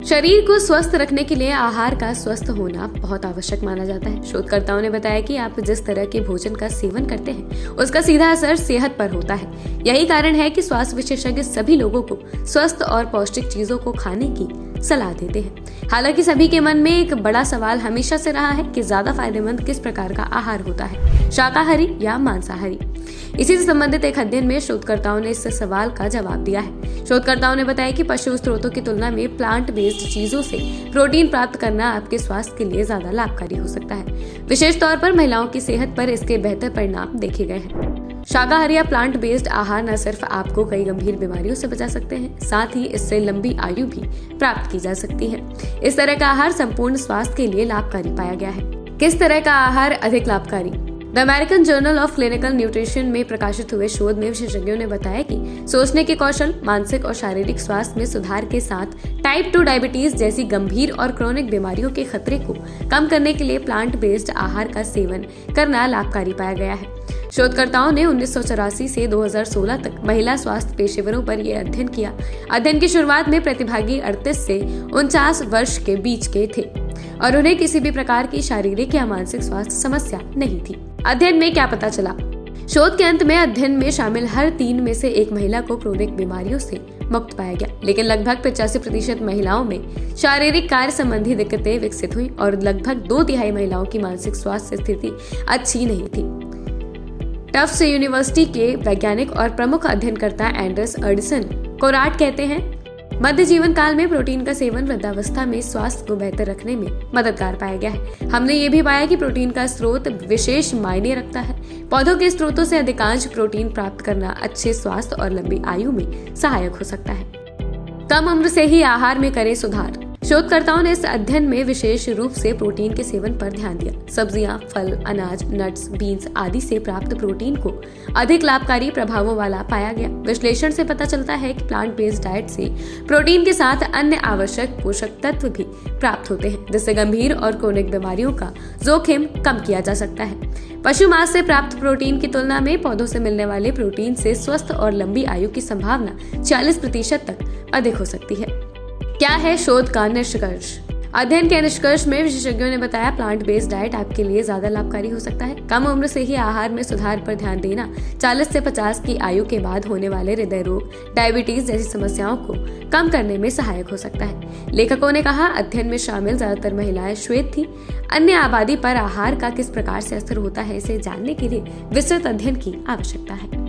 शरीर को स्वस्थ रखने के लिए आहार का स्वस्थ होना बहुत आवश्यक माना जाता है। शोधकर्ताओं ने बताया कि आप जिस तरह के भोजन का सेवन करते हैं उसका सीधा असर सेहत पर होता है। यही कारण है कि स्वास्थ्य विशेषज्ञ सभी लोगों को स्वस्थ और पौष्टिक चीजों को खाने की सलाह देते हैं। हालांकि सभी के मन में एक बड़ा सवाल हमेशा से रहा है कि ज्यादा फायदेमंद किस प्रकार का आहार होता है, शाकाहारी या मांसाहारी। इसी से संबंधित एक अध्ययन में शोधकर्ताओं ने इस सवाल का जवाब दिया है। शोधकर्ताओं ने बताया कि पशु स्रोतों की तुलना में प्लांट बेस्ड चीजों से प्रोटीन प्राप्त करना आपके स्वास्थ्य के लिए ज्यादा लाभकारी हो सकता है। विशेष तौर पर महिलाओं की सेहत पर इसके बेहतर परिणाम देखे गए हैं। शाकाहारी या प्लांट बेस्ड आहार न सिर्फ आपको कई गंभीर बीमारियों से बचा सकते हैं, साथ ही इससे लंबी आयु भी प्राप्त की जा सकती है। इस तरह का आहार संपूर्ण स्वास्थ्य के लिए लाभकारी पाया गया है। किस तरह का आहार अधिक लाभकारी? The American journal of clinical nutrition में प्रकाशित हुए शोध में विशेषज्ञों ने बताया कि सोचने के कौशल, मानसिक और शारीरिक स्वास्थ्य में सुधार के साथ टाइप 2 डायबिटीज जैसी गंभीर और क्रोनिक बीमारियों के खतरे को कम करने के लिए प्लांट बेस्ड आहार का सेवन करना लाभकारी पाया गया है। शोधकर्ताओं ने 1984 से 2016 तक महिला स्वास्थ्य पेशेवरों पर यह अध्ययन किया। अध्ययन की शुरुआत में प्रतिभागी 38 से 49 वर्ष के बीच के थे और उन्हें किसी भी प्रकार की शारीरिक या मानसिक स्वास्थ्य समस्या नहीं थी। अध्ययन में क्या पता चला? शोध के अंत में अध्ययन में शामिल हर 3 में से 1 महिला को क्रोनिक बीमारियों से मुक्त पाया गया, लेकिन लगभग 85% महिलाओं में शारीरिक कार्य संबंधी दिक्कतें विकसित हुई और लगभग 2/3 महिलाओं की मानसिक स्वास्थ्य स्थिति अच्छी नहीं थी। टफ्ट्स यूनिवर्सिटी के वैज्ञानिक और प्रमुख अध्ययनकर्ता एंडर्स एडिसन कोराट कहते हैं, मध्य जीवन काल में प्रोटीन का सेवन वृद्धावस्था में स्वास्थ्य को बेहतर रखने में मददगार पाया गया है। हमने ये भी पाया कि प्रोटीन का स्रोत विशेष मायने रखता है। पौधों के स्रोतों से अधिकांश प्रोटीन प्राप्त करना अच्छे स्वास्थ्य और लंबी आयु में सहायक हो सकता है। कम उम्र से ही आहार में करें सुधार। शोधकर्ताओं ने इस अध्ययन में विशेष रूप से प्रोटीन के सेवन पर ध्यान दिया। सब्जियां, फल, अनाज, नट्स, बीन्स आदि से प्राप्त प्रोटीन को अधिक लाभकारी प्रभावों वाला पाया गया। विश्लेषण से पता चलता है कि प्लांट बेस्ड डाइट से प्रोटीन के साथ अन्य आवश्यक पोषक तत्व भी प्राप्त होते हैं, जिससे गंभीर और क्रोनिक बीमारियों का जोखिम कम किया जा सकता है। पशु मांस से प्राप्त प्रोटीन की तुलना में पौधों से मिलने वाले प्रोटीन से स्वस्थ और लंबी आयु की संभावना 40% तक अधिक हो सकती है। क्या है शोध का निष्कर्ष? अध्ययन के निष्कर्ष में विशेषज्ञों ने बताया, प्लांट बेस्ड डाइट आपके लिए ज्यादा लाभकारी हो सकता है। कम उम्र से ही आहार में सुधार पर ध्यान देना 40 से 50 की आयु के बाद होने वाले हृदय रोग, डायबिटीज जैसी समस्याओं को कम करने में सहायक हो सकता है। लेखकों ने कहा, अध्ययन में शामिल ज्यादातर महिलाएं श्वेत थी। अन्य आबादी पर आहार का किस प्रकार से असर होता है, इसे जानने के लिए विस्तृत अध्ययन की आवश्यकता है।